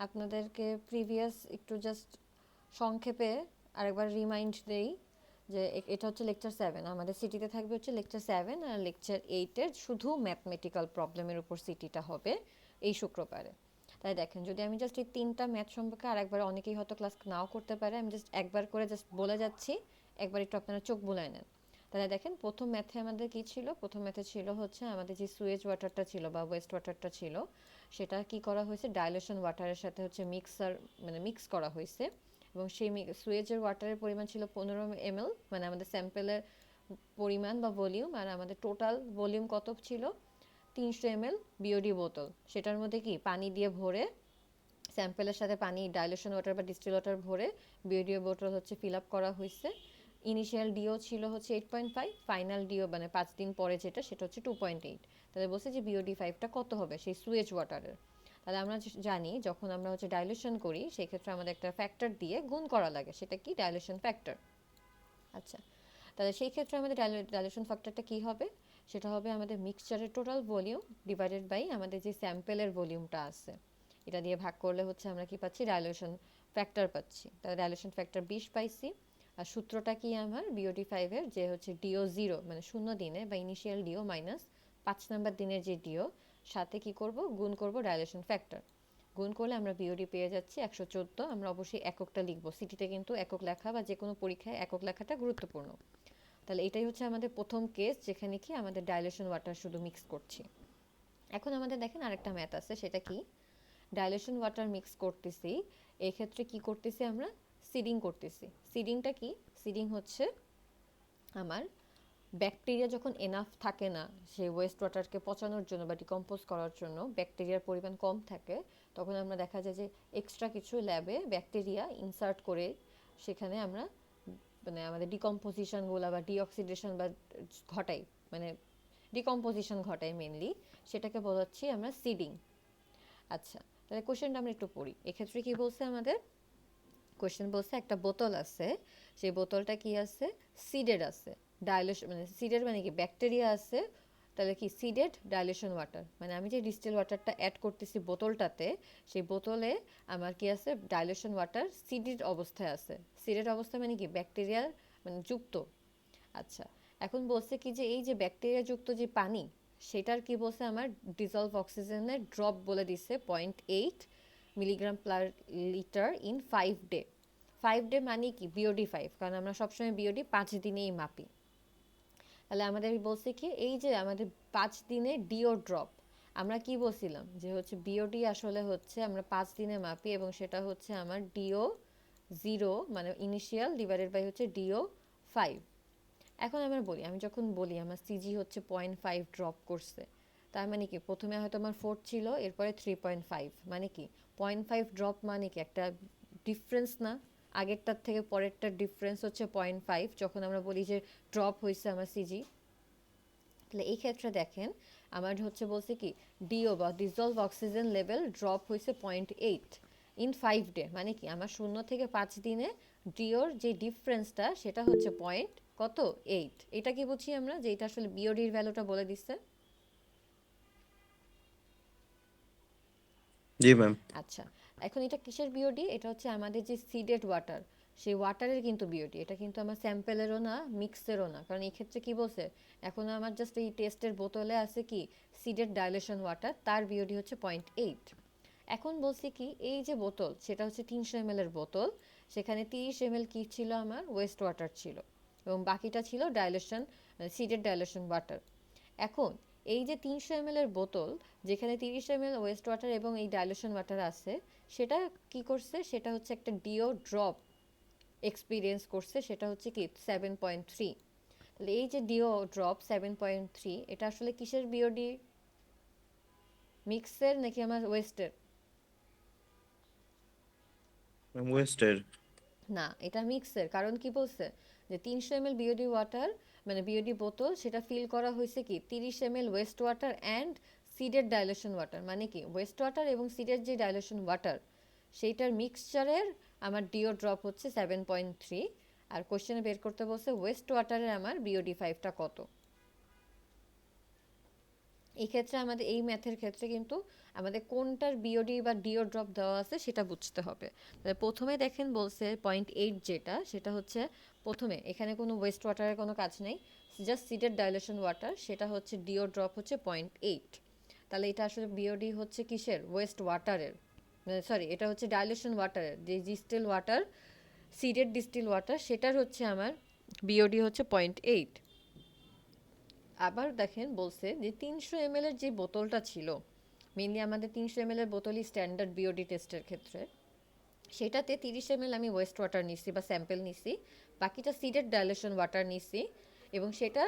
আপনাদেরকে প্রিভিয়াস একটু জাস্ট সংক্ষেপে আরেকবার রিমাইন্ড দেই যে এটা হচ্ছে লেকচার 7, আমাদের সিটিতে থাকবে হচ্ছে লেকচার 7 আর লেকচার 8-এর শুধু ম্যাথমেটিক্যাল প্রবলেমের উপর সিটিটা হবে এই শুক্রবারে। তাই দেখেন, যদি আমি জাস্ট এই 3টা ম্যাথ সম্পর্কে আরেকবার, অনেকেই হয়তো ক্লাস নাও করতে পারে, আমি জাস্ট একবার করে জাস্ট বলে যাচ্ছি, একবার একটু আপনারা চোখ বুলায় নেন। তাহলে দেখেন, প্রথম ম্যাথে আমাদের কি ছিল? প্রথম ম্যাথে ছিল হচ্ছে আমাদের যে সুয়েজ ওয়াটারটা ছিল বা ওয়েস্ট ওয়াটারটা ছিল, সেটা কি করা হয়েছে, ডাইলেশন ওয়াটারের সাথে হচ্ছে মিক্স করা হয়েছে, এবং সেই সুয়েজের ওয়াটারের পরিমাণ ছিল 15 ml, মানে আমাদের স্যাম্পেলের পরিমাণ বা ভলিউম, আর আমাদের টোটাল ভলিউম কত ছিল? 300 ml বিওডি বোতল। সেটার মধ্যে কি পানি দিয়ে ভরে, স্যাম্পেলের সাথে পানি, ডাইলেশন ওয়াটার বা ডিস্টিল ওয়াটার ভরে বিওডি বোতল হচ্ছে ফিল আপ করা হয়েছে। ইনিশিয়াল ডিও ছিল হচ্ছে 8.5, ফাইনাল ডিও মানে 5 দিন পরে যেটা, সেটা হচ্ছে 2.8। তাহলে বলছে যে বিওডি 5টা কত হবে সেই সুয়েজ ওয়াটারের। তাহলে আমরা জানি যখন আমরা হচ্ছে ডাইলেশন করি সেই ক্ষেত্রে আমাদের একটা ফ্যাক্টর দিয়ে গুণ করা লাগে, সেটা কি? Dilation factor. আচ্ছা, তাহলে সেই ক্ষেত্রে আমাদের ডাইলেশন ফ্যাক্টরটা কি হবে? সেটা হবে আমাদের মিক্সচারের টোটাল ভলিউম ডিভাইডেড বাই আমাদের যে স্যাম্পেলের ভলিউমটা আছে, এটা দিয়ে ভাগ করলে হচ্ছে আমরা কি পাচ্ছি? ডাইলেশন ফ্যাক্টর পাচ্ছি। তাহলে ডাইলেশন ফ্যাক্টর 20 পাইছি। আর সূত্রটা কি আমার? বিওডি 5-এর যে হচ্ছে ডিও 0 মানে 0 দিনে বা ইনিশিয়াল ডিও মাইনাস 5 নাম্বার দিনের যে ডিও, সাথে কি করব? গুণ করব ডাইলেশন ফ্যাক্টর। গুণ করলে আমরা বিওডি পেয়ে যাচ্ছি 114। আমরা অবশ্যই এককটা লিখব, সিটিতে কিন্তু একক লেখা বা যে কোনো পরীক্ষায় একক লেখাটা গুরুত্বপূর্ণ। তাহলে এটাই হচ্ছে আমাদের প্রথম কেস, যেখানে কি আমাদের ডাইলেশন ওয়াটার শুধু মিক্স করছি। এখন আমাদের দেখেন আরেকটা ম্যাথ আছে, সেটা কি? ডাইলেশন ওয়াটার মিক্স করতেছি, এই ক্ষেত্রে কি করতেছি আমরা? সিডিং করতেছি। সিডিংটা কি? সিডিং হচ্ছে আমার ব্যাকটেরিয়া যখন এনাফ থাকে না সেই ওয়েস্ট ওয়াটারকে পচানোর জন্য বা ডিকম্পোজ করার জন্য, ব্যাকটেরিয়ার পরিমাণ কম থাকে, তখন আমরা দেখা যায় যে এক্সট্রা কিছু ল্যাবে ব্যাকটেরিয়া ইনসার্ট করে সেখানে আমরা মানে আমাদের ডিকম্পোজিশনগুলো বা ডিঅক্সিডেশন বা ঘটাই, মানে ডিকম্পোজিশন ঘটাই মেনলি, সেটাকে বোঝাচ্ছি আমরা সিডিং। আচ্ছা, তাহলে কোশ্চেনটা আমরা একটু পড়ি। এক্ষেত্রে কি বলছে আমাদের? কোশ্চেন বলছে একটা বোতল আছে, সেই বোতলটা কি আছে? সিডেড আছে। ডাইলেশন মানে সিডেড মানে কি? ব্যাকটেরিয়া আছে। তাহলে কি সিডেড ডাইলেশন ওয়াটার, মানে আমি যে ডিস্টিল ওয়াটারটা অ্যাড করতেছি বোতলটাতে, সেই বোতলে আমার কি আছে? ডাইলেশন ওয়াটার সিডেড অবস্থায় আছে। সিডেড অবস্থা মানে কি? ব্যাকটেরিয়ার মানে যুক্ত। আচ্ছা, এখন বলছে কি যে এই যে ব্যাকটেরিয়া যুক্ত যে পানি, সেটার কি বলছে আমার? ডিজলভ অক্সিজেনের ড্রপ বলে দিছে 0.8 milligram per litre in 5 day. 5 day মানে কি? বিওডি 5, কারণ আমরা সবসময় বিওডি 5 দিনেই মাপি। তাহলে আমাদের বলছে কি এই যে আমাদের 5 দিনে ডিও ড্রপ, আমরা কি বলছিলাম যে হচ্ছে বিওডি আসলে হচ্ছে আমরা 5 দিনে মাপি, এবং সেটা হচ্ছে আমার ডিও 0 মানে ইনিশিয়াল ডিভাইডেড বাই হচ্ছে ডিও 5। এখন আমরা বলি, আমি যখন বলি আমার সিজি হচ্ছে 0.5 ড্রপ করছে, তার মানে কি? প্রথমে হয়তো আমার 4 ছিল, এরপরে 3.5, মানে কি? 0.5 ড্রপ মানে কি? একটা ডিফারেন্স না? আগেরটার থেকে পরেরটার ডিফারেন্স হচ্ছে 0.5, যখন আমরা বলি যে ড্রপ হয়েছে আমার সিজি। তাহলে এই ক্ষেত্রে দেখেন আমার হচ্ছে বলছে কি ডিও বা ডিজলভ অক্সিজেন লেভেল ড্রপ হয়েছে 0.8 ইন 5 ডে, মানে কি আমার 0 থেকে 5 দিনে ডিওর যে ডিফারেন্সটা সেটা হচ্ছে পয়েন্ট কত? 8। এটা কি বুঝি আমরা যে এটা আসলে বিওডির ভ্যালুটা বলে দিচ্ছে? জি ম্যাম। আচ্ছা, এখন এটা কিসের বিওডি? এটা হচ্ছে আমাদের যে সিডেড ওয়াটার, সেই ওয়াটারের কিন্তু বিওডি। এটা কিন্তু আমার স্যাম্পেলেরও না, মিক্সেরও না, কারণ এই ক্ষেত্রে কি বলছে? এখন আমার জাস্ট এই টেস্টের বোতলে আছে কি সিডেড ডাইলেশন ওয়াটার, তার বিওডি হচ্ছে 0.8। এখন বলছি কি এই যে বোতল, সেটা হচ্ছে 300 ml এর বোতল, সেখানে 30 ml কি ছিল? আমার ওয়েস্ট ওয়াটার ছিল, এবং বাকিটা ছিল ডাইলেশন সিডেড ডাইলেশন ওয়াটার। এখন এই যে 300 ml এর বোতল, যেখানে 30 ml ওয়েস্ট ওয়াটার এবং এই ডাইলুশন ওয়াটার আছে, সেটা কি করছে? সেটা হচ্ছে একটা ডিও ড্রপ এক্সপিরিয়েন্স করছে, সেটা হচ্ছে কি 7.3। তাহলে এই যে ডিও ড্রপ 7.3, এটা আসলে কিসের বিওডি? মিক্সের নাকি আমার ওয়েস্টের? ম্যাম ওয়েস্টের। না, এটা মিক্সের। কারণ কি বলছে যে 300 ml বিওডি ওয়াটার মানে বিওডি বোতল, সেটা ফিল করা হয়েছে কি 30 ml West water and seeded dilation water, মানে কি ওয়েস্ট ওয়াটার এবং সিডেড যে ডাইলেশন ওয়াটার সেইটার মিক্সচারের আমার ডিও ড্রপ হচ্ছে 7.3। আর কোশ্চেনে বের করতে বলছে ওয়েস্ট ওয়াটারের আমার বিওডি 5টা কত। এই ক্ষেত্রে আমাদের এই ম্যাথের ক্ষেত্রে কিন্তু আমাদের কোনটার বিওডি বা ডিও ড্রপ দেওয়া আছে সেটা বুঝতে হবে। তাহলে প্রথমে দেখেন বলছে 0.8, যেটা সেটা হচ্ছে প্রথমে এখানে কোনো ওয়েস্ট ওয়াটারের কোনো কাজ নেই, জাস্ট সিডেড ডাইলেশন ওয়াটার, সেটা হচ্ছে ডিও ড্রপ হচ্ছে 0.8। তাহলে এটা আসলে বিওডি হচ্ছে কিসের, ওয়েস্ট ওয়াটারের, সরি এটা হচ্ছে ডাইলেশন ওয়াটারের, যে distil water, seeded distil water, সেটার হচ্ছে আমার বিওডি হচ্ছে 0.8। আবার দেখেন বলছে যে 300 ml এর যে বোতলটা ছিল, মেনলি আমাদের 300 ml এর বোতলই স্ট্যান্ডার্ড বিওডি টেস্টের ক্ষেত্রে, সেটাতে 30 ml আমি ওয়েস্ট ওয়াটার নিছি বা স্যাম্পল নিছি, বাকিটা সিডেড ডাইলেশন ওয়াটার নিছি, এবং সেটা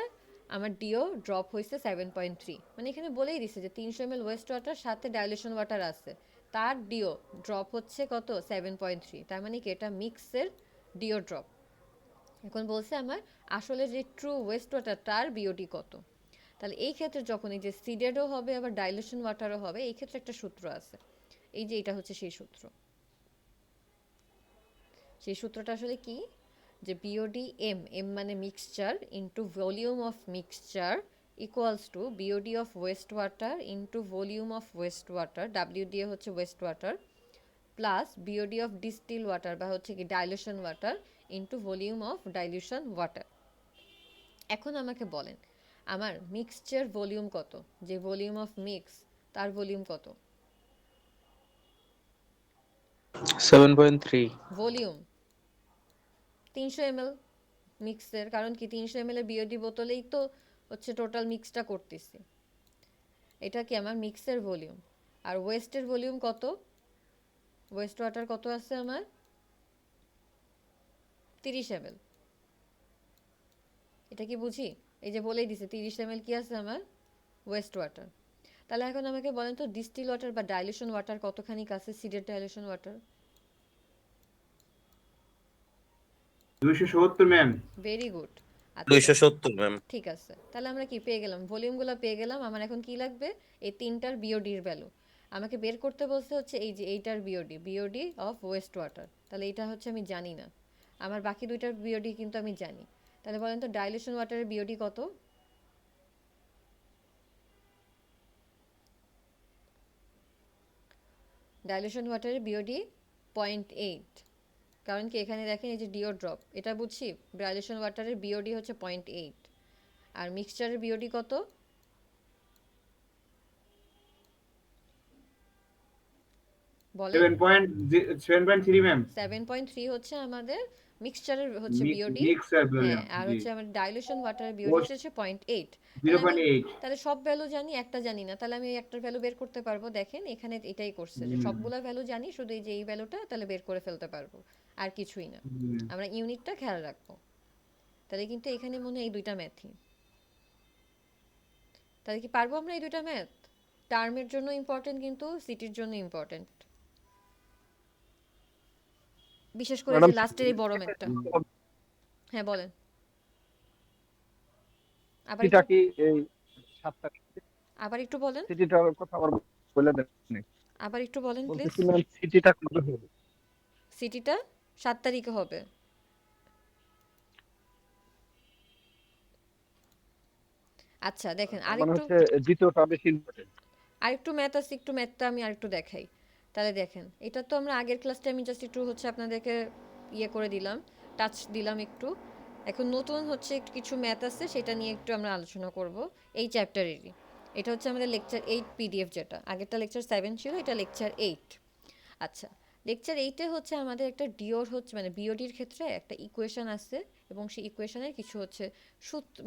আমার ডিও ড্রপ হয়েছে 7.3। মানে এখানে বলেই দিছে যে 300 ml ওয়েস্ট ওয়াটার সাথে ডাইলেশন ওয়াটার আছে, তার ডিও ড্রপ হচ্ছে কত, 7.3। তার মানে কি এটা মিক্সের ডিও ড্রপ। এখন বলছে আমার আসলে যে ট্রু ওয়েস্ট ওয়াটার তার বিওডি কত। তাহলে এই ক্ষেত্রে যখন এই যে সিডেডও হবে আবার ডাইলেশন ওয়াটারও হবে, এই ক্ষেত্রে একটা সূত্র আছে, এই যে এটা হচ্ছে সেই সূত্র। সেই সূত্রটা আসলে কি, যে বিওডি এম, এম মানে mixture, into volume of mixture equals to BOD of West water into volume of West water, W দিয়ে হচ্ছে West water, plus BOD of distil water বা হচ্ছে কি dilution water into volume of dilution water. এখন আমাকে বলেন আমার mixture volume কত, যে ভলিউম অফ মিক্স তার ভলিউম কত, 7.3। ভলিউম 300 ml মিক্সের, কারণ কি 300 ml এর বিওডি বোতলেই তো হচ্ছে টোটাল মিক্সটা করতেছি, এটা কি আমার মিক্সের ভলিউম। আর ওয়েস্টের ভলিউম কত, ওয়েস্ট ওয়াটার কত আছে আমার, 30 ml। এটা কি বুঝি, এই যে বলেই দিছে 30 ml কি আছে আমার, ওয়েস্ট ওয়াটার। তাহলে এখন আমাকে বলেন তো ডিস্টিল ওয়াটার বা ডাইলুশন ওয়াটার কতখানি কাছে, seeded dilution water, 270 ma'am. Very good. আচ্ছা 270 ম্যাম। ঠিক আছে, তাহলে আমরা কি পেয়ে গেলাম, ভলিউমগুলো পেয়ে গেলাম। আমার এখন কি লাগবে, এই তিনটার বিওডির ভ্যালু আমাকে বের করতে বলছে, হচ্ছে এই যে এইটার BOD, BOD of West water, তাহলে এটা হচ্ছে আমি জানি না। আমার বাকি দুইটার বিওডি কিন্তু আমি জানি। তাহলে বলেন তো ডাইলুশন ওয়াটারের বিওডি কত, ডাইলুশন ওয়াটারের বিওডি 0.8। কারণ কি এখানে দেখেন এই যে ডিও ড্রপ, এটা বুঝছি ডাইলুশন ওয়াটারের বিওডি হচ্ছে 0.8, আর মিক্সচারের বিওডি কত, বলেন। 7.3 ম্যাম। 7.3 হচ্ছে আমাদের মিক্সচারের হচ্ছে বিওডি, মিক্সার হ্যাঁ, ভলিউম আর জি হচ্ছে আমাদের ডাইলুশন ওয়াটারের বিওডি হচ্ছে 0.8। তাহলে আমি 0.8। তাহলে সব ভ্যালু জানি, একটা জানি না, তাহলে আমি ওই একটার ভ্যালু বের করতে পারবো। দেখেন এখানে এটাই করছে যে সবগুলা ভ্যালু জানি, শুধু এই যে এই ভ্যালুটা তাহলে বের করে ফেলতে পারবো, আর কিছুই না। আমরা ইউনিটটা খেয়াল রাখবো। তাহলে কিন্তু এখানে মনে হয় এই দুইটা ম্যাথই, তাহলে কি পারবো আমরা এই দুইটা ম্যাথ, টার্মের জন্য ইম্পর্টেন্ট কিন্তু সিটির জন্য ইম্পর্টেন্ট, বিশেষ করে যে ম্যাডাম লাস্টের এই বড় ম্যাথটা। হ্যাঁ বলেন, আবার সিটিটা একটু, কি এই 7 তারিখ আবার একটু বলেন, সিটিটার কথা আবার বলে দেন। আবার একটু বলেন প্লিজ। বলতেছি ম্যাম সিটিটা কবে হবে? সিটিটা 7 তারিখে হবে। আচ্ছা দেখেন তার মানে আরেকটু, হচ্ছে দ্বিতীয়টা বেশি ইম্পর্টেন্ট। আরেকটু ম্যাথ আছে, একটু ম্যাথটা আমি আরেকটু দেখাই। তাহলে দেখেন এটা তো আমরা আগের ক্লাসটা আমি জাস্ট একটু হচ্ছে আপনাদেরকে ইয়ে করে দিলাম, টাচ দিলাম একটু। এখন নতুন হচ্ছে কিছু ম্যাথ আছে, সেটা নিয়ে একটু আমরা আলোচনা করব এই চ্যাপ্টারেরই। এটা হচ্ছে আমাদের লেকচার 8 পিডিএফ, যেটা আগেরটা লেকচার 7 ছিল, এটা লেকচার 8। আচ্ছা, লেকচার 8-এ হচ্ছে আমাদের একটা ডিওর হচ্ছে মানে বিওডির ক্ষেত্রে একটা ইকুয়েশন আছে, এবং সেই ইকুয়েশনের কিছু হচ্ছে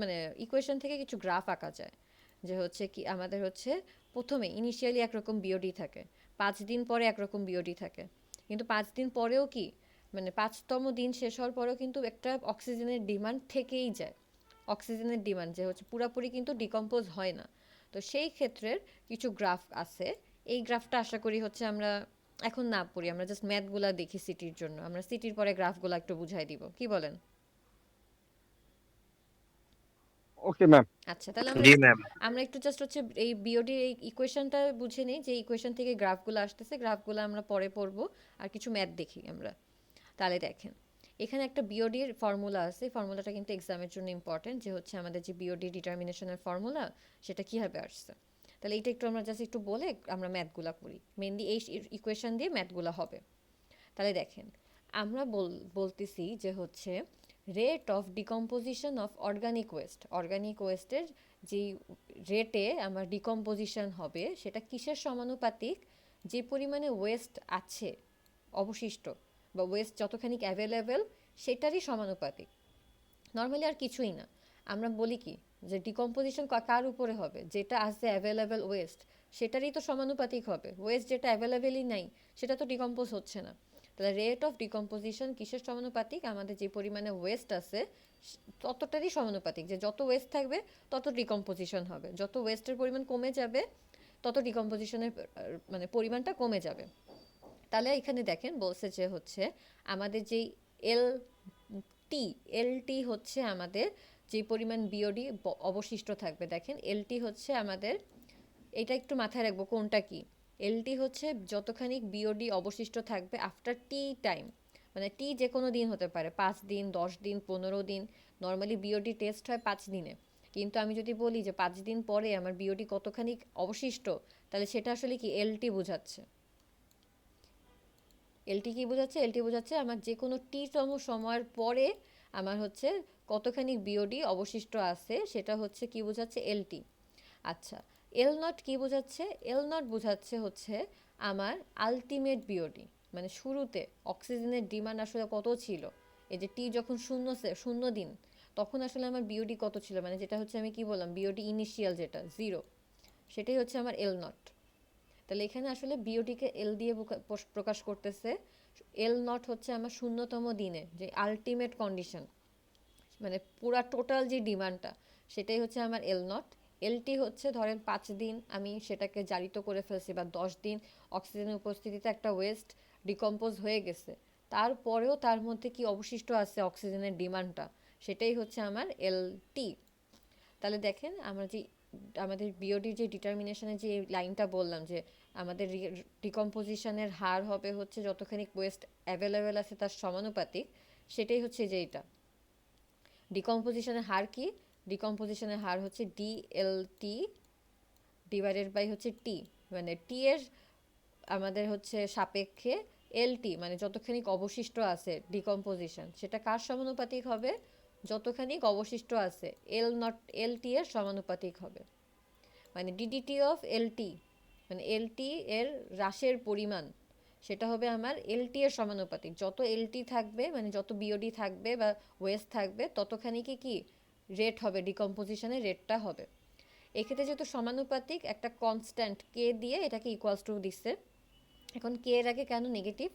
মানে ইকুয়েশন থেকে কিছু গ্রাফ আঁকা যায়, যে হচ্ছে কি আমাদের হচ্ছে প্রথমে ইনিশিয়ালি একরকম বিওডি থাকে, 5 দিন পরে একরকম বিওডি থাকে, কিন্তু 5 দিন পরেও কি মানে 5তম দিন শেষ হওয়ার পরেও কিন্তু একটা অক্সিজেনের ডিমান্ড থেকেই যায়, অক্সিজেনের ডিমান্ড যে হচ্ছে পুরাপুরি কিন্তু ডিকম্পোজ হয় না। তো সেই ক্ষেত্রের কিছু গ্রাফ আছে, এই গ্রাফটা আশা করি হচ্ছে আমরা এখন না পড়ি, আমরা জাস্ট ম্যাথগুলা দেখি সিটির জন্য, আমরা সিটির পরে গ্রাফগুলো একটু বুঝাই দিব, কি বলেন। Okay ma'am. আচ্ছা তাহলে আমরা জি ম্যাম। আমরা একটু জাস্ট হচ্ছে এই বিওডির এই ইকুয়েশনটা বুঝে নিই, যে ইকুয়েশন থেকে গ্রাফগুলো আসতেছে, গ্রাফগুলো আমরা পরে পড়বো, আর কিছু ম্যাথ দেখি আমরা। তাহলে দেখেন এখানে একটা বিওডির ফর্মুলা আছে, ফর্মুলাটা কিন্তু এক্সামের জন্য ইম্পর্টেন্ট, যে হচ্ছে আমাদের যে বিওডি ডিটারমিনেশনের ফর্মুলা সেটা কীভাবে আসছে। তাহলে এটা একটু আমরা জাস্ট একটু বলে আমরা ম্যাথগুলা করি, মেনলি এই ইকুয়েশন দিয়ে ম্যাথগুলা হবে। তাহলে দেখেন আমরা বলতেছি যে হচ্ছে rate of decomposition of organic ওয়েস্টের যেই রেটে আমার ডিকম্পোজিশন হবে সেটা কিসের সমানুপাতিক, যে পরিমাণে ওয়েস্ট আছে অবশিষ্ট বা ওয়েস্ট যতখানি অ্যাভেলেবেল সেটারই সমানুপাতিক, নর্মালি আর কিছুই না। আমরা বলি কি যে ডিকম্পোজিশন কার উপরে হবে, যেটা আছে অ্যাভেলেবেল ওয়েস্ট সেটারই তো সমানুপাতিক হবে, ওয়েস্ট যেটা অ্যাভেলেবেলই নাই সেটা তো ডিকম্পোজ হচ্ছে না। তাহলে রেট অফ ডিকম্পোজিশন কিসের সমানুপাতিক, আমাদের যে পরিমাণে ওয়েস্ট আছে ততটারই সমানুপাতিক, যে যত ওয়েস্ট থাকবে তত ডিকম্পোজিশন হবে, যত ওয়েস্টের পরিমাণ কমে যাবে তত ডিকম্পোজিশনের মানে পরিমাণটা কমে যাবে। তাহলে এখানে দেখেন বলছে যে হচ্ছে আমাদের যেই এলটি হচ্ছে আমাদের যে পরিমাণ বিওডি অবশিষ্ট থাকবে, দেখেন এলটি হচ্ছে আমাদের, এটা একটু মাথায় রাখবো কোনটা কি, এলটি হচ্ছে যতখানি বিওডি অবশিষ্ট থাকবে আফটার টি টাইম, মানে টি যে কোনো দিন হতে পারে, 5 দিন 10 দিন 15 দিন, নর্মালি বিওডি টেস্ট হয় 5 দিনে, কিন্তু আমি যদি বলি যে 5 দিন পরে আমার বিওডি কতখানি অবশিষ্ট, তাহলে সেটা আসলে কি এলটি বোঝাচ্ছে। এলটি কি বোঝাচ্ছে, এলটি বোঝাচ্ছে আমার যে কোনো টি-তম সময়ের পরে আমার হচ্ছে কতখানি বিওডি অবশিষ্ট আছে, সেটা হচ্ছে কি বোঝাচ্ছে এলটি। আচ্ছা, এল নট কি বোঝাচ্ছে, এল নট বোঝাচ্ছে হচ্ছে আমার আলটিমেট বিওডি, মানে শুরুতে অক্সিজেনের ডিমান্ড আসলে কত ছিল, এই যে টি যখন শূন্য দিন তখন আসলে আমার বিওডি কত ছিল, মানে যেটা হচ্ছে আমি কি বললাম বিওডি ইনিশিয়াল যেটা 0, সেটাই হচ্ছে আমার এল নট। তাহলে এখানে আসলে বিওডিকে এল দিয়ে প্রকাশ করতেছে, এল নট হচ্ছে আমার শূন্যতম দিনে যে আলটিমেট কন্ডিশন, মানে পুরা টোটাল যে ডিমান্ডটা সেটাই হচ্ছে আমার এল নট। এলটি হচ্ছে ধরেন 5 দিন আমি সেটাকে জারিত করে ফেলছি বা 10 দিন অক্সিজেনের উপস্থিতিতে একটা ওয়েস্ট ডিকম্পোজ হয়ে গেছে, তারপরেও তার মধ্যে কি অবশিষ্ট আছে অক্সিজেনের ডিমান্ডটা, সেটাই হচ্ছে আমার এলটি। তাহলে দেখেন আমরা যে আমাদের বিওডির যে ডিটারমিনেশনের যে লাইনটা বললাম যে আমাদের ডিকম্পোজিশনের হার হবে হচ্ছে যতখানি ওয়েস্ট অ্যাভেলেবেল আছে তার সমানুপাতিক, সেটাই হচ্ছে যে এটা ডিকম্পোজিশনের হার কি, ডিকম্পোজিশনের হার হচ্ছে ডিএলটি ডিভাইডেড বাই হচ্ছে টি, মানে টি এর আমাদের হচ্ছে সাপেক্ষে এলটি মানে যতখানি অবশিষ্ট আছে ডিকম্পোজিশন সেটা কার সমানুপাতিক হবে, যতখানি অবশিষ্ট আছে এলটি এর সমানুপাতিক হবে, মানে ডিডিটি অফ এলটি, মানে এলটি এর হ্রাসের পরিমাণ সেটা হবে আমার এলটি এর সমানুপাতিক, যত এলটি থাকবে মানে যত বিওডি থাকবে বা ওয়েস্ট থাকবে ততখানি কি রেট হবে, ডিকম্পোজিশনের রেটটা হবে। এক্ষেত্রে যেহেতু সমানুপাতিক একটা কনস্ট্যান্ট কে দিয়ে এটাকে ইকুয়ালস টু দিচ্ছে, এখন কে এর আগে কেন নেগেটিভ,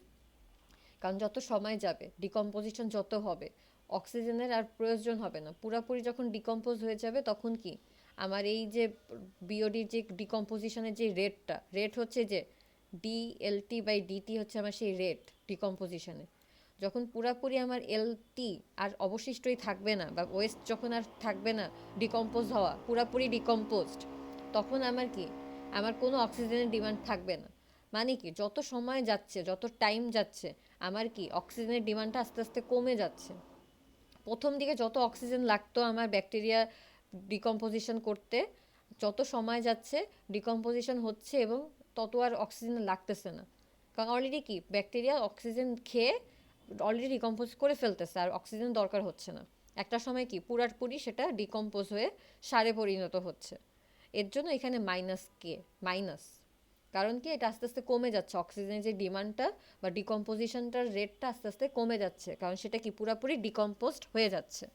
কারণ যত সময় যাবে ডিকম্পোজিশন যত হবে অক্সিজেনের আর প্রয়োজন হবে না, পুরোপুরি যখন ডিকম্পোজ হয়ে যাবে তখন কি আমার এই যে বিওডির যে ডিকম্পোজিশনের যে রেট হচ্ছে যে ডিএলটি বাই ডিটি হচ্ছে আমার সেই রেট ডিকম্পোজিশনে, যখন পুরাপুরি আমার এলটি আর অবশিষ্টই থাকবে না বা ওয়েস্ট যখন আর থাকবে না ডিকম্পোজ হওয়া পুরাপুরি ডিকম্পোজড, তখন আমার কি আমার কোনো অক্সিজেনের ডিমান্ড থাকবে না, মানে কি যত সময় যাচ্ছে যত টাইম যাচ্ছে আমার কি অক্সিজেনের ডিমান্ডটা আস্তে আস্তে কমে যাচ্ছে। প্রথম দিকে যত অক্সিজেন লাগতো আমার ব্যাকটেরিয়া ডিকম্পোজিশন করতে, যত সময় যাচ্ছে ডিকম্পোজিশন হচ্ছে এবং তত আর অক্সিজেন লাগতেছে না, কারণ অলরেডি কি ব্যাকটেরিয়া অক্সিজেন খেয়ে অলরেডি ডিকম্পোজ করে ফেলতেছে আর অক্সিজেন দরকার হচ্ছে না, একটা সময় কি পুরাপুরি সেটা ডিকম্পোজ হয়ে সারে পরিণত হচ্ছে। এর জন্য এখানে মাইনাস, কারণ কি এটা আস্তে আস্তে কমে যাচ্ছে, অক্সিজেনের যে ডিমান্ডটা বা ডিকম্পোজিশনটার রেটটা আস্তে আস্তে কমে যাচ্ছে, কারণ সেটা কি পুরোপুরি ডিকম্পোজড হয়ে যাচ্ছে।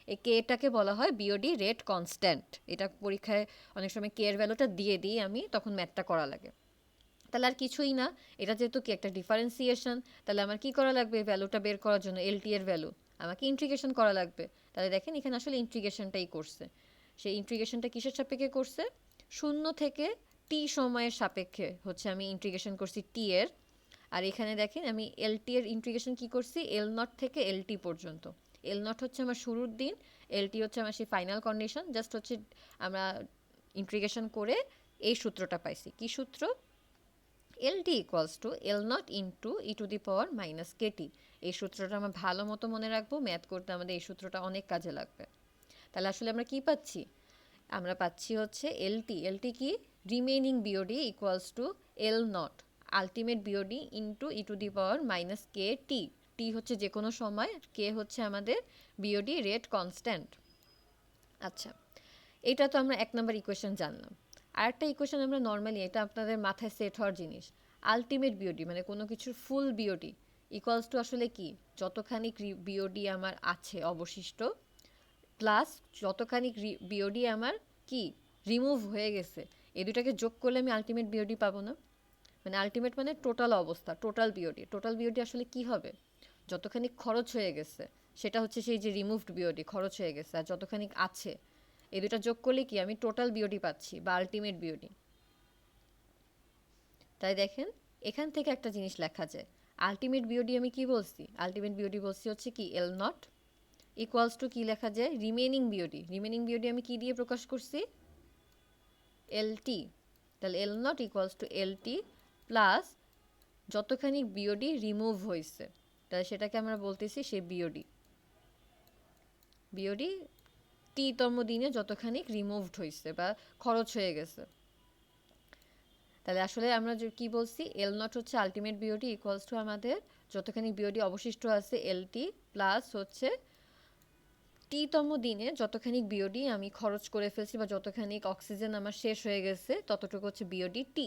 এই কেটাকে বলা হয় বিওডি রেট কনস্ট্যান্ট, এটা পরীক্ষায় অনেক সময় কে এর ভ্যালুটা দিয়ে দিই আমি, তখন ম্যাথটা করা লাগে। তাহলে আর কিছুই না, এটা যেহেতু কি একটা ডিফারেন্সিয়েশন, তাহলে আমার কি করা লাগবে ভ্যালুটা বের করার জন্য, এলটি এর ভ্যালু আমাকে ইন্টিগ্রেশন করা লাগবে। তাহলে দেখেন এখানে আসলে ইন্টিগ্রেশনটাই করছে, সেই ইন্টিগ্রেশনটা কিসের সাপেক্ষে করছে, 0 থেকে টি সময়ের সাপেক্ষে হচ্ছে আমি ইন্টিগ্রেশন করছি টি এর, আর এখানে দেখেন আমি এলটি এর ইন্টিগ্রেশন কি করছি এল নট থেকে এলটি পর্যন্ত, এল নট হচ্ছে আমার শুরুর দিন, এলটি হচ্ছে আমার সেই ফাইনাল কন্ডিশন, জাস্ট হচ্ছে আমরা ইন্টিগ্রেশন করে এই সূত্রটা পাইছি, কি সূত্র, LT equals to L not into E to the power minus KT. এই সূত্রটা আমরা ভালো মতো মনে রাখবো, ম্যাথ করতে আমাদের এই সূত্রটা অনেক কাজে লাগবে। তাহলে আসলে আমরা কি পাচ্ছি, আমরা পাচ্ছি হচ্ছে এলটি কি remaining BOD equals to L nought ultimate BOD into E to the power minus K T. T হচ্ছে যে কোনো সময়, কে হচ্ছে আমাদের বিওডি রেট কনস্ট্যান্ট। আচ্ছা, এটা তো আমরা 1 নাম্বার ইকুয়েশন জানলাম। আরেকটা ইকুয়েশন আমরা নর্মালি, এটা আপনাদের মাথায় সেট হওয়ার জিনিস, আলটিমেট বিওডি মানে কোনো কিছুর ফুল বিওডি ইকুয়ালস টু আসলে কি, যতখানি বিওডি আমার আছে অবশিষ্ট প্লাস যতখানি বিওডি আমার কি রিমুভ হয়ে গেছে, এই দুটাকে যোগ করলে আমি আলটিমেট বিওডি পাবো না? মানে আলটিমেট মানে টোটাল অবস্থা, টোটাল বিওডি। টোটাল বিওডি আসলে কি হবে, যতখানি খরচ হয়ে গেছে সেটা হচ্ছে সেই যে রিমুভড বিওডি খরচ হয়ে গেছে, আর যতখানি আছে এই দুটা যোগ করলে কি আমি টোটাল বিওডি পাচ্ছি বা আলটিমেট বিওডি। তাই দেখেন এখান থেকে একটা জিনিস লেখা যায়, আলটিমেট বিওডি আমি কি বলছি, আলটিমেট বিওডি বলছি হচ্ছে কি এল নট ইকুয়ালস টু কি লেখা যায়, রিমেইনিং বিওডি। রিমেইনিং বিওডি আমি কি দিয়ে প্রকাশ করছি, এল টি। তাহলে L naught equals to L T plus যতখানি বিওডি রিমুভ হয়েছে, তাহলে সেটাকে আমরা বলতেছি সে বিওডি। বিওডি টি-তম দিনে যতখানি রিমুভড হয়েছে বা খরচ হয়ে গেছে। তাহলে আসলে আমরা যে কি বলছি, এল নট হচ্ছে আলটিমেট বিওডি ইকুয়ালস টু আমাদের যতখানি বিওডি অবশিষ্ট আছে এল টি প্লাস হচ্ছে টি-তম দিনে যতখানি বিওডি আমি খরচ করে ফেলছি বা যতখানি অক্সিজেন আমার শেষ হয়ে গেছে ততটুকু হচ্ছে বিওডি টি।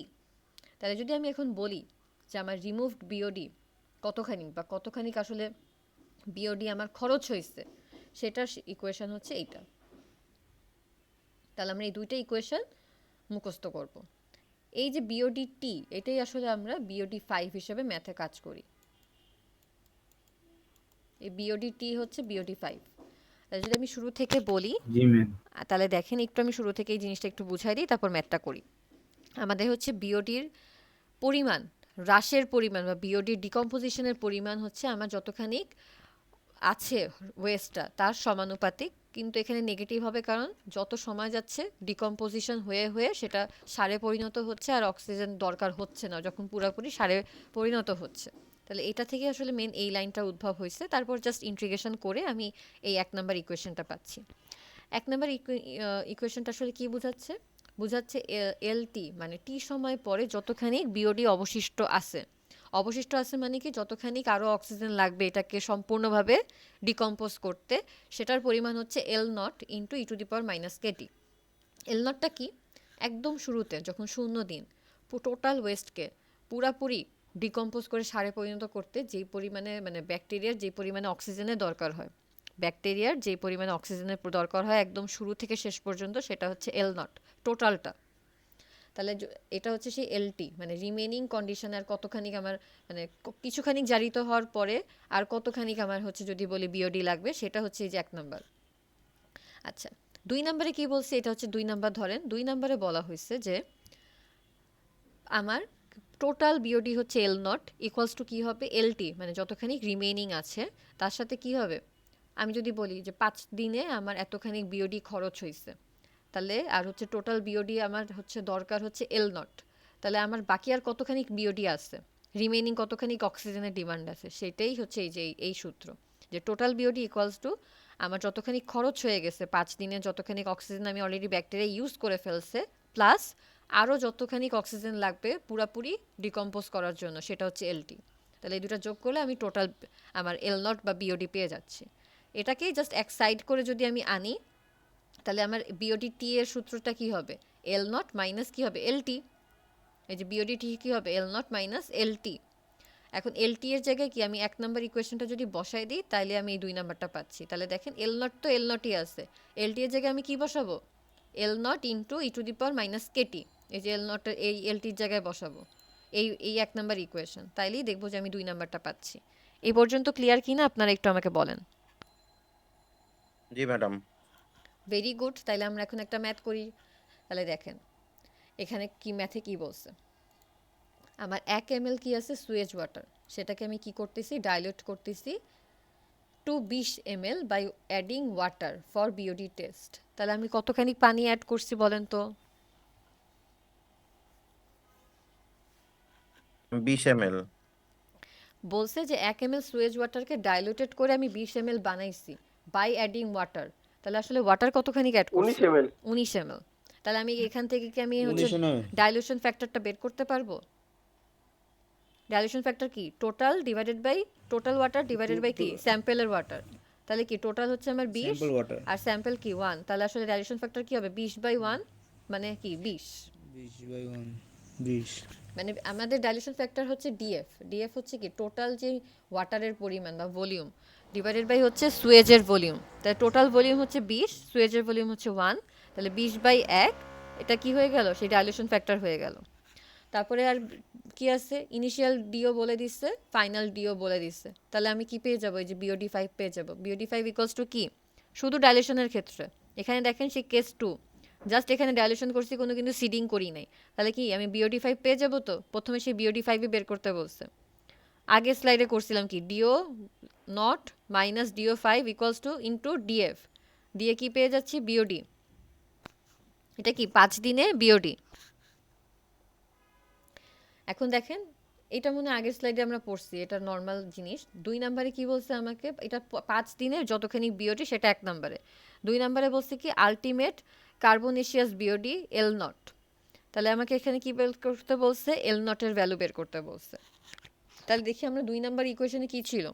তাহলে যদি আমি এখন বলি যে আমার রিমুভড বিওডি কতখানি বা কতখানি আসলে বিওডি আমার খরচ হয়েছে, সেটার ইকুয়েশন হচ্ছে এইটা। তাহলে আমরা এই দুইটা ইকুয়েশন মুখস্থ করব। এই যে বিওডি টি, এটাই আসলে আমরা বিওডি 5 হিসেবে ম্যাথে কাজ করি। এই বিওডি টি হচ্ছে বিওডি 5। তাহলে যদি আমি শুরু থেকে বলি, জি ম্যাম। তাহলে দেখেন একটু আমি শুরু থেকে এই জিনিসটা একটু বুঝাই দিই, তারপর ম্যাথটা করি। আমাদের হচ্ছে বিওডির পরিমাণ, হ্রাসের পরিমাণ বা বিওডির ডিকম্পোজিশনের পরিমাণ হচ্ছে আমার যতখানি আছে ওয়েস্টটা তার সমানুপাতিক, কিন্তু এখানে নেগেটিভ হবে কারণ যত সময় যাচ্ছে ডিকম্পোজিশন হয়ে হয়ে সেটা সারে পরিণত হচ্ছে আর অক্সিজেন দরকার হচ্ছে না যখন পুরোপুরি সারে পরিণত হচ্ছে। তাহলে এটা থেকে আসলে মেন এই লাইনটা উদ্ভব হয়েছে, তারপর জাস্ট ইন্টিগ্রেশন করে আমি এই 1 নাম্বার ইকুয়েশনটা পাচ্ছি। 1 নাম্বার ইকুয়েশনটা আসলে কি বোঝাচ্ছে, বোঝাচ্ছে এল টি মানে টি সময় পরে যতখানি বিওডি অবশিষ্ট আছে। অবশিষ্ট আছে মানে কি, যতখানি আরও অক্সিজেন লাগবে এটাকে সম্পূর্ণভাবে ডিকম্পোজ করতে, সেটার পরিমাণ হচ্ছে L not into E to the power minus KT. L নটটা কি, একদম শুরুতে যখন 0 দিন টোটাল ওয়েস্টকে পুরাপুরি ডিকম্পোজ করে সারে পরিণত করতে যেই পরিমাণে মানে ব্যাকটেরিয়ার যেই পরিমাণে অক্সিজেনের দরকার হয়, ব্যাকটেরিয়ার যেই পরিমাণে অক্সিজেনের দরকার হয় একদম শুরু থেকে শেষ পর্যন্ত, সেটা হচ্ছে এল নট টোটালটা। তাহলে এটা হচ্ছে সেই এলটি মানে রিমেনিং কন্ডিশন, আর কতখানি আমার মানে কিছুখানি জারিত হওয়ার পরে আর কতখানি আমার হচ্ছে যদি বলি বিওডি লাগবে, সেটা হচ্ছে এই যে 1 নাম্বার। আচ্ছা, 2 নাম্বারে কি বলছে, এটা হচ্ছে 2 নাম্বার। ধরেন 2 নাম্বারে বলা হয়েছে যে আমার টোটাল বিওডি হচ্ছে এল নট ইকুয়ালস টু কী হবে, এলটি মানে যতখানি রিমেনিং আছে তার সাথে কি হবে, আমি যদি বলি যে 5 দিনে আমার এতখানি বিওডি খরচ হয়েছে, তাহলে আর হচ্ছে টোটাল বিওডি আমার হচ্ছে দরকার হচ্ছে এল নট, তাহলে আমার বাকি আর কতখানি বিওডি আছে, রিমেনিং কতখানি অক্সিজেনের ডিমান্ড আছে, সেটাই হচ্ছে এই যে এই সূত্র যে টোটাল বিওডি ইকুয়ালস টু আমার যতখানি খরচ হয়ে গেছে 5 দিনে, যতখানি অক্সিজেন আমি অলরেডি ব্যাকটেরিয়া ইউজ করে ফেলছে প্লাস আরও যতখানি অক্সিজেন লাগবে পুরাপুরি ডিকম্পোজ করার জন্য, সেটা হচ্ছে এলটি। তাহলে এই দুটো যোগ করলে আমি টোটাল আমার এল নট বা বিওডি পেয়ে যাচ্ছি। এটাকেই জাস্ট এক সাইড করে যদি আমি আনি, তাহলে আমার বিওডি টি এর সূত্রটা কি হবে, এল নট মাইনাস কি হবে এলটি। এই যে বিওডি টি কি হবে, এল নট মাইনাস এলটি। এখন এলটি এর জায়গায় কি আমি 1 নাম্বার ইকুয়েশনটা যদি বসাই দিই, তাহলে আমি এই 2 নাম্বারটা পাচ্ছি। তাহলে দেখেন এল নট তো এল নটই আছে, এলটি এর জায়গায় আমি কি বসাবো, L not into E to the power minus KT. এই যে এল নট এই এলটির জায়গায় বসাবো এই 1 নাম্বার ইকুয়েশন, তাইলেই দেখবো যে আমি 2 নাম্বারটা পাচ্ছি। এই পর্যন্ত ক্লিয়ার কিনা আপনারা একটু আমাকে বলেন। জি ম্যাডাম। Very good. তাইলে আমরা এখন একটা ম্যাথ করি। তাহলে দেখেন এখানে কি ম্যাথে কি বলছে, আমার 1 ml কি আছে সুয়েজ ওয়াটার, সেটাকে আমি কি করতেছি ডাইলিউট করতেছি to 20 ml by adding water for BOD test. তাহলে আমি কতখানি পানি অ্যাড করছি বলেন তো, 20 ml। বলছে যে 1 ml সুয়েজ ওয়াটারকে ডাইলুটেড করে আমি 20 ml বানাইছি বাই অ্যাডিং ওয়াটার। তাহলে আসলে ওয়াটার কতখানি অ্যাড করছি, 19 ml 19 ml। তাহলে আমি এখান থেকে কি আমি হচ্ছে 1990 ডাইলিউশন ফ্যাক্টরটা বের করতে পারবো? ডাইলিউশন ফ্যাক্টর কি? Total divided by total water divided by কি স্যাম্পেলের ওয়াটার। তাহলে কি টোটাল হচ্ছে আমার 20 স্যাম্পল ওয়াটার আর স্যাম্পল কি 1, তাহলে আসলে ডাইলিউশন ফ্যাক্টর কি হবে 20/1 মানে কি 20। 20/1 20 মানে আমাদের ডাইলিউশন ফ্যাক্টর হচ্ছে ডিএফ। ডিএফ হচ্ছে কি টোটাল যে ওয়াটারের পরিমাণ বা ভলিউম ডিভাইডেড বাই হচ্ছে সুয়েজের ভলিউম। তাহলে টোটাল ভলিউম হচ্ছে 20, সুয়েজের ভলিউম হচ্ছে 1, তাহলে 20/1 এটা কি হয়ে গেল সেই ডাইলিউশন ফ্যাক্টর হয়ে গেল। তারপরে আর কি আছে, ইনিশিয়াল ডিও বলে দিচ্ছে, ফাইনাল ডিও বলে দিচ্ছে। তাহলে আমি কি পেয়ে যাবো, এই যে বিওডি 5 পেয়ে যাবো। বিওডি 5 ইকুয়ালস টু কি, শুধু ডাইলেশনের ক্ষেত্রে এখানে দেখেন সেই কেস 2, জাস্ট এখানে ডাইলেশন করছি, কোনো কিন্তু সিডিং করি নাই। তাহলে কি আমি বিওডি 5 পেয়ে যাবো? তো প্রথমে সেই বিওডি 5ই বের করতে বলছে। আগের স্লাইডে করছিলাম কি DO not minus DO 5 equals to into DF, দিয়ে কি পেয়ে যাচ্ছি বিওডি। এটা কি 5 দিনে বিওডি। এখন দেখেন এটা মনে হয় আগের স্লাইডে আমরা পড়ছি, এটা নর্মাল জিনিস। 2 নম্বরে কি বলছে আমাকে, এটা 5 দিনের যতখানি বিওডি সেটা 1 নম্বরে। 2 নম্বরে বলছে কি আলটিমেট কার্বনেশিয়াস বিওডি এল নট। তাহলে আমাকে এখানে কি বের করতে বলছে, এল নটের ভ্যালু বের করতে বলছে। তাহলে দেখি আমরা 2 নম্বর ইকুয়েশনে কি ছিল,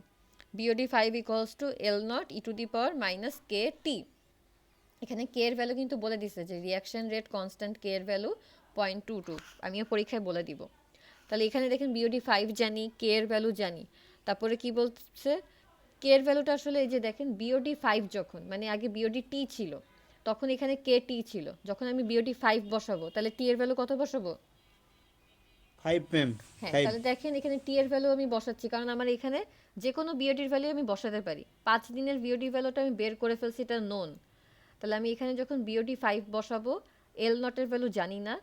BOD 5 equals to L naught E to the power minus K T. এখানে কে এর ভ্যালু কিন্তু বলে দিছে যে রিয়াকশন রেট কনস্ট্যান্ট কে এর ভ্যালু 0.22, আমিও পরীক্ষায় বলে দিব। তাহলে এখানে দেখেন বিওডি 5 জানি, কে এর ভ্যালু জানি। তারপরে কি বলছে, কে এর ভ্যালুটা আসলে এই যে দেখেন বিওডি 5 যখন, মানে আগে বিওডি টি ছিল তখন এখানে কে টি ছিল। যখন আমি বিওডি 5 বসাবো তাহলে টি এর ভ্যালু কত বসাবো? 5 ম্যাম হ্যাঁ, 5 তাহলে দেখেন এখানে টি এর ভ্যালু আমি বসাচ্ছি, কারণ আমার এখানে যে কোনো বিওডির ভ্যালু আমি বসাতে পারি। 5 দিনের বিওডি ভ্যালুটা আমি বের করে ফেলছি, এটা নোন। তাহলে আমি এখানে যখন বিওডি 5 বসাবো, এল নটের ভ্যালু জানি না,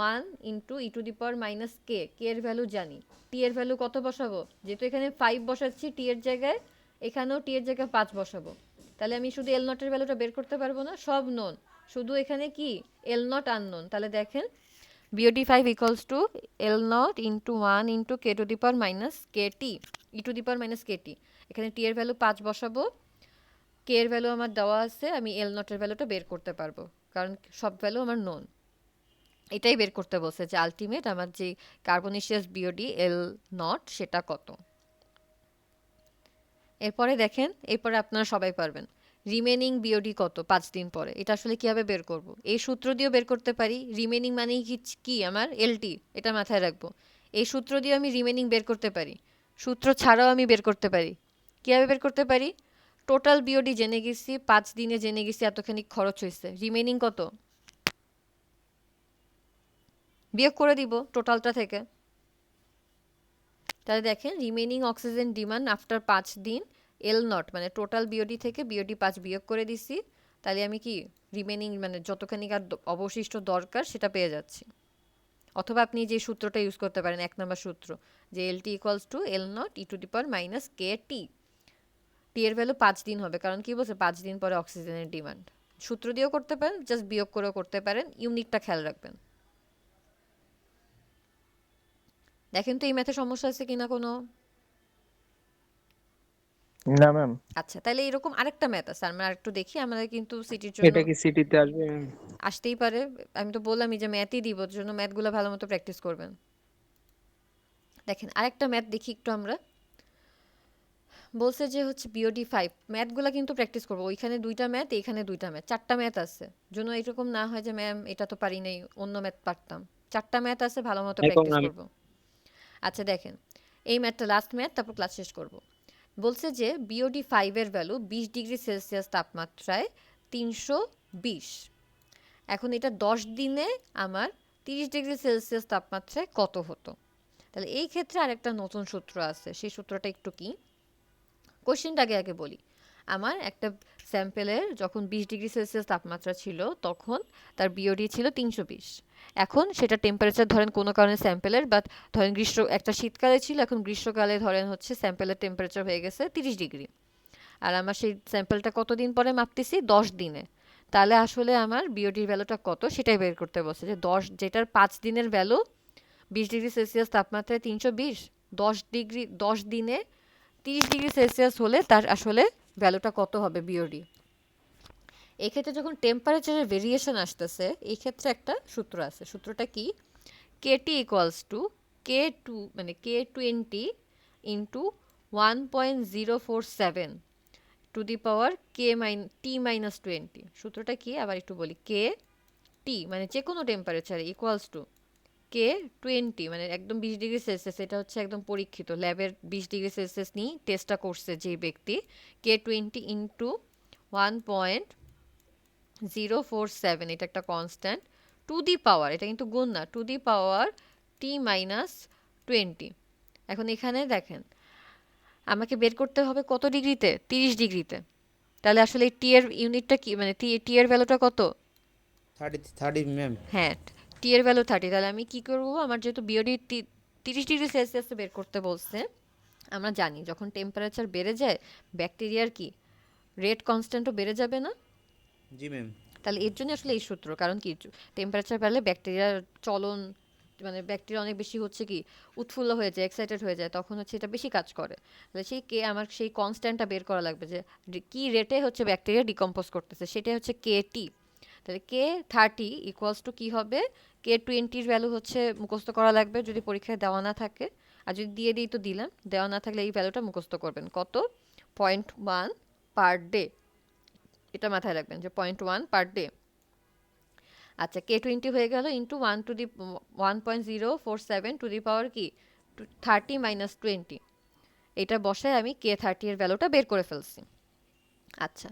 1 into E to the power minus K, K এর ভ্যালু জানি। টি এর ভ্যালু কত বসাবো, যেহেতু এখানে 5 বসাচ্ছি টি এর জায়গায়, এখানেও টি এর জায়গায় 5 বসাবো। তাহলে আমি শুধু এল নটের ভ্যালুটা বের করতে পারবো না, সব নোন, শুধু এখানে কি এল নট আননোন। তাহলে দেখেন BOD 5 equals to L not into 1 into K to the power minus K T, E to the power minus K T. এখানে টি এর ভ্যালু 5 বসাবো, কে এর ভ্যালু আমার দেওয়া আছে, আমি এল নটের ভ্যালুটা বের করতে পারবো কারণ সব ভ্যালু আমার নোন। এটাই বের করতে বলছে যে আলটিমেট আমার যে কার্বনেশিয়াস বিওডি এল নট সেটা কত। এরপরে দেখেন, এরপরে আপনারা সবাই পারবেন রিমেনিং বিওডি কত 5 দিন পরে। এটা আসলে কিভাবে বের করব, এই সূত্র দিয়েও বের করতে পারি। রিমেনিং মানে কি আমার এলটি, এটা মাথায় রাখবো। এই সূত্র দিয়ে আমি রিমেনিং বের করতে পারি, সূত্র ছাড়াও আমি বের করতে পারি। কিভাবে বের করতে পারি, টোটাল বিওডি জেনে গেছি, 5 দিনে জেনে গেছি এতখানি খরচ হয়েছে, রিমেনিং কত বিয়োগ করে দিব টোটালটা থেকে। তাহলে দেখেন রিমেনিং অক্সিজেন ডিমান্ড আফটার 5 দিন এল নট, মানে টোটাল বিওডি থেকে বিওডি 5 বিয়োগ করে দিছি। তাহলে আমি কি রিমেনিং মানে যতখানি আর অবশিষ্ট দরকার সেটা পেয়ে যাচ্ছি। অথবা আপনি যে সূত্রটা ইউজ করতে পারেন 1 নম্বর সূত্র, যে L T equals to L naught E to the power minus K T. T এর ভ্যালু 5 দিন হবে, কারণ কি বলছে 5 দিন পরে অক্সিজেনের ডিমান্ড। সূত্র দিয়েও করতে পারেন, জাস্ট বিয়োগ করেও করতে পারেন, ইউনিটটা খেয়াল রাখবেন। দেখেন তো এই ম্যাথে সমস্যা আছে কিনা কোনো। না ম্যাম। আচ্ছা, তাহলে এরকম আরেকটা ম্যাথ আছে, আমরা আরেকটু দেখি। আমাদের কিন্তু সিটির জন্য এটা কি সিটিতে আসবে? আসতেই পারে, আমি তো বললামই যে ম্যাথই দিব, ওর জন্য ম্যাথগুলো ভালো মতো প্র্যাকটিস করবেন। দেখেন আরেকটা ম্যাথ দেখি একটু আমরা। বলছে যে হচ্ছে বিওডি 5, ম্যাথগুলো কিন্তু প্র্যাকটিস করবো। ওইখানে 2টা ম্যাথ, এইখানে 2টা ম্যাথ, 4টা ম্যাথ আছে। জন্য এরকম না হয় যে ম্যাম এটা তো পারি নাই, অন্য ম্যাথ পারতাম। 4টা ম্যাথ আছে, ভালো মতো প্র্যাকটিস করবো। আচ্ছা দেখেন এই ম্যাথটা লাস্ট ম্যাথ, তারপর ক্লাস শেষ করব। বলছে যে বিওডি 5 এর ভ্যালু 20 ডিগ্রি সেলসিয়াস তাপমাত্রায় 320। এখন এটা 10 দিনে আমার 30 ডিগ্রি সেলসিয়াস তাপমাত্রায় কত হতো। তাহলে এই ক্ষেত্রে আরেকটা নতুন সূত্র আছে, সেই সূত্রটা একটু কি, কোশ্চেনটা আগে বলি। আমার একটা স্যাম্পেলের যখন 20 ডিগ্রি সেলসিয়াস তাপমাত্রা ছিল তখন তার বিওডি ছিল 320। এখন সেটা টেম্পারেচার ধরেন কোনো কারণে স্যাম্পেলের, বা ধরেন একটা শীতকালে ছিল, এখন গ্রীষ্মকালে ধরেন হচ্ছে স্যাম্পেলের টেম্পারেচার হয়ে গেছে 30 ডিগ্রি। আর আমার সেই স্যাম্পেলটা কতদিন পরে মাপতেছি, 10 দিনে। তাহলে আসলে আমার বিওডির ভ্যালুটা কত সেটাই বের করতে বলছে, যে 10 যেটার 5 দিনের ভ্যালু 20 ডিগ্রি সেলসিয়াস তাপমাত্রায় 320, 10 দিনে 30 ডিগ্রি সেলসিয়াস হলে তার আসলে ভ্যালুটা কত হবে বিওডি। এই ক্ষেত্রে যখন টেম্পারেচারের ভেরিয়েশন আসতেছে এই ক্ষেত্রে একটা সূত্র আছে, সূত্রটা কি, KT equals to K two মানে K20 into 1.047 to the power T minus 20। সূত্রটা কি আবার একটু বলি, কে টি মানে যে কোনো টেম্পারেচারে ইকুয়ালস টু K20 মানে একদম 20 ডিগ্রি সেলসিয়াস, এটা হচ্ছে একদম পরীক্ষিত ল্যাবের 20 ডিগ্রি সেলসিয়াস নিয়ে টেস্টটা করছে যে ব্যক্তি, K20 ইন্টু 1.047, এটা একটা কনস্ট্যান্ট, টু দি পাওয়ার, এটা কিন্তু গুণ না, two the power T minus 20। এখন এখানে দেখেন আমাকে বের করতে হবে কত ডিগ্রিতে, 30 ডিগ্রিতে। তাহলে আসলে টি এর ইউনিটটা কি, মানে টি এর ভ্যালুটা কত? 30 ম্যাম। হ্যাঁ, টি এর ভ্যালু 30। তাহলে আমি কি করব, আমার যেহেতু বিওডি 30 ডিগ্রি সেলসিয়াসে বের করতে বলছে, আমরা জানি যখন টেম্পারেচার বেড়ে যায় ব্যাকটেরিয়ার কি রেট কনস্ট্যান্টও বেড়ে যাবে না? জি ম্যাম। তাহলে এর জন্য আসলে এই সূত্র, কারণ কি টেম্পারেচার বাড়লে ব্যাকটেরিয়ার চলন, মানে ব্যাকটেরিয়া অনেক বেশি হচ্ছে কি উৎফুল্ল হয়ে যায়, এক্সাইটেড হয়ে যায়, তখন হচ্ছে এটা বেশি কাজ করে। তাহলে আমার সেই কনস্ট্যান্টটা বের করা লাগবে যে কি রেটে হচ্ছে ব্যাকটেরিয়া ডিকম্পোজ করতেছে, সেটাই হচ্ছে KT। তাহলে K30 ইকুয়ালস টু কী হবে, K20-র ভ্যালু হচ্ছে মুখস্থ করা লাগবে যদি পরীক্ষায় দেওয়া না থাকে, আর যদি দিয়ে দিই তো দিলাম, দেওয়া না থাকলে এই ভ্যালুটা মুখস্থ করবেন, কত, 0.1 পার ডে। এটা মাথায় রাখবেন যে 0.1 পার ডে। আচ্ছা, K20 হয়ে গেল ইন্টু 1.047 টু দি পাওয়ার কি 30 মাইনাস 20, এটা বসায় আমি K30 এর ভ্যালুটা বের করে ফেলছি। আচ্ছা,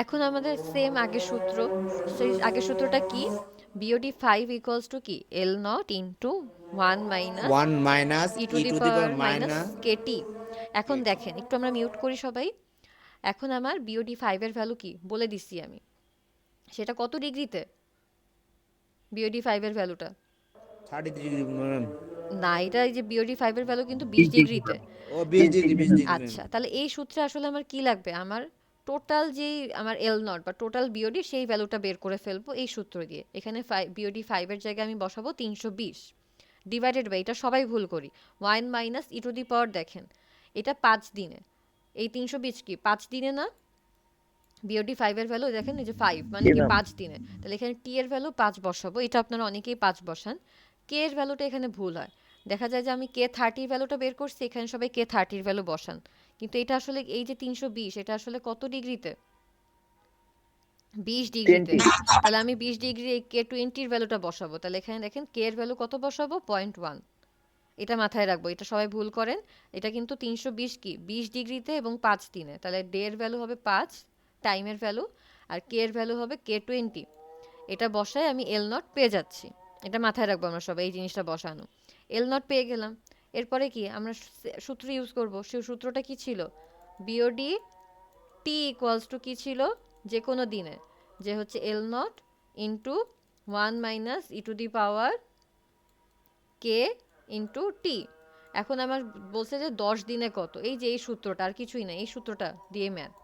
এখন আমাদের সেম আগের সূত্র, সেই আগের সূত্রটা কি, BOD 5 ইকুয়ালস টু কি L not into 1 minus 1 minus E to e the to the power power minus minus KT। এখন দেখেন একটু আমরা মিউট করি সবাই। এখন আমার BOD 5 এর ভ্যালু কি বলে দিচ্ছি আমি, সেটা কত ডিগ্রিতে, BOD 5 এর ভ্যালুটা 30 ডিগ্রি ম্যাম। না, এটা এই যে BOD 5 এর ভ্যালু কিন্তু 20 ডিগ্রিতে। ও 20 ডিগ্রি 20 ডিগ্রি ম্যাম। আচ্ছা, তাহলে এই সূত্রে আসলে আমার কি লাগবে, আমার টোটাল যেই আমার এল নট বা টোটাল বিওডি সেই ভ্যালুটা বের করে ফেলবো এই সূত্র দিয়ে। এখানে বিওডি 5 এর জায়গায় আমি বসাবো 320 ডিভাইডেড বাই, এটা সবাই ভুল করি, 1 মাইনাস ই টু দি পাওয়ার, দেখেন এটা 5 দিনে, এই 320 কি 5 দিনে না, বিওডি 5 এর ভ্যালু দেখেন এই যে 5 মানে কি 5 দিনে। তাহলে এখানে টি এর ভ্যালু 5 বসাবো, এটা আপনারা অনেকেই 5 বসান, কে এর ভ্যালুটা এখানে ভুল হয়, দেখা যায় যে আমি K30 ভ্যালুটা বের করছি, এখানে সবাই K30 এর ভ্যালু বসান, কিন্তু এটা আসলে এই যে 320 এটা আসলে কত ডিগ্রিতে, 20 ডিগ্রিতে। তাহলে আমি 20 ডিগ্রি K20 এর ভ্যালুটা বসাবো, তাহলে এখানে দেখেন কে এর ভ্যালু কত বসাবো, 0.1। এটা মাথায় রাখবো, এটা সবাই ভুল করেন। এটা কিন্তু 320 কি 20 ডিগ্রিতে এবং 5 দিনে, তাহলে ডে এর ভ্যালু হবে 5 টাইমের ভ্যালু, আর কে এর ভ্যালু হবে K20। এটা বসায় আমি এল নট পেয়ে যাচ্ছি, এটা মাথায় রাখবো আমরা সবাই, এই জিনিসটা বসানো, এল নট পেয়ে গেলাম। এরপরে কি আমরা সূত্র ইউজ করব, সেই সূত্রটা কি ছিল, বিওডি টি ইকুয়ালস টু কি ছিল যে কোনো দিনে, যে হচ্ছে L not into 1 minus E to the power K into T. এখন আমার বলছে যে 10 দিনে কত, এই যে এই সূত্রটা, আর কিছুই না, এই সূত্রটা দিয়ে ম্যাথ,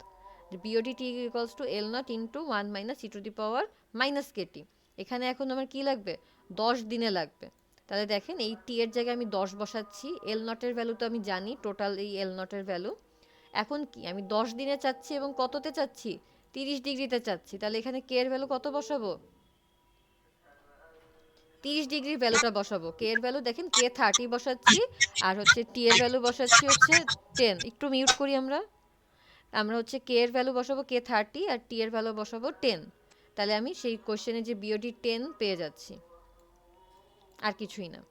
যে BOD T equals to L not into 1 minus E to the power minus KT. এখানে এখন আমার কি লাগবে, 10 দিনে লাগবে। তাহলে দেখেন এই টি এর জায়গায় আমি 10 বসাচ্ছি, এল নটের ভ্যালু তো আমি জানি, টোটাল এই এল নটের ভ্যালু। এখন কি আমি 10 দিনে চাচ্ছি এবং কততে চাচ্ছি, 30 ডিগ্রিতে চাচ্ছি, তাহলে এখানে কে এর ভ্যালু কত বসাবো, 30 ডিগ্রির ভ্যালুটা বসাবো। কে এর ভ্যালু দেখেন K30 বসাচ্ছি, আর হচ্ছে টি এর ভ্যালু বসাচ্ছি হচ্ছে 10। একটু মিউট করি আমরা, আমরা হচ্ছে কে এর ভ্যালু বসাবো K30 আর টি এর ভ্যালু বসাবো 10। তাহলে আমি সেই কোশ্চেনে যে বিওডি 10 পেয়ে যাচ্ছি, আর কিছুই না।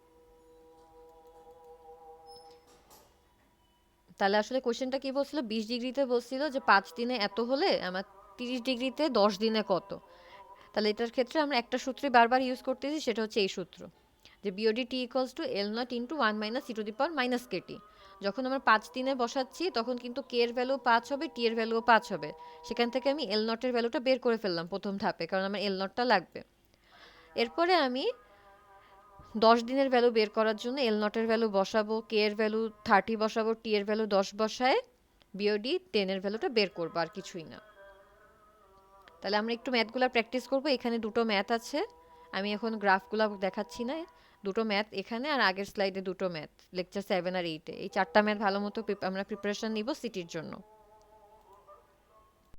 তাহলে আসলে কোশ্চেনটা কি বলছিল, 20 ডিগ্রিতে বলছিল যে 5 দিনে এত হলে আমার 30 ডিগ্রিতে 10 দিনে কত। তাহলে এটার ক্ষেত্রে আমরা একটা সূত্রে বারবার ইউজ করতেছি, সেটা হচ্ছে এই সূত্র, যে BOD T equals to L not into 1 minus E to the power minus KT. যখন আমরা 5 দিনে বসাচ্ছি তখন কিন্তু কে এর ভ্যালু 5 হবে, টি এর ভ্যালুও 5 হবে, সেখান থেকে আমি এল নটের ভ্যালুটা বের করে ফেললাম প্রথম ধাপে, কারণ আমার এল নটটা লাগবে। এরপরে আমি 10 দিনের ভ্যালু বের করার জন্য এল নটের ভ্যালু বসাবো, কে এর ভ্যালু 30 বসাবো, টি এর ভ্যালু 10 বসায় বিওডি 10 এর ভ্যালুটা বের করবো, আর কিছুই না। তাহলে আমরা একটু ম্যাথগুলো প্র্যাকটিস করব। এখানে দুটো ম্যাথ আছে, আমি এখন গ্রাফগুলো দেখাচ্ছি না, দুটো ম্যাথ এখানে, আর আগের স্লাইডে দুটো ম্যাথ লেকচার 7 আর 8-এ, এই 4টা ম্যাথ ভালো মতো আমরা প্রিপারেশন নিব সিটির জন্য।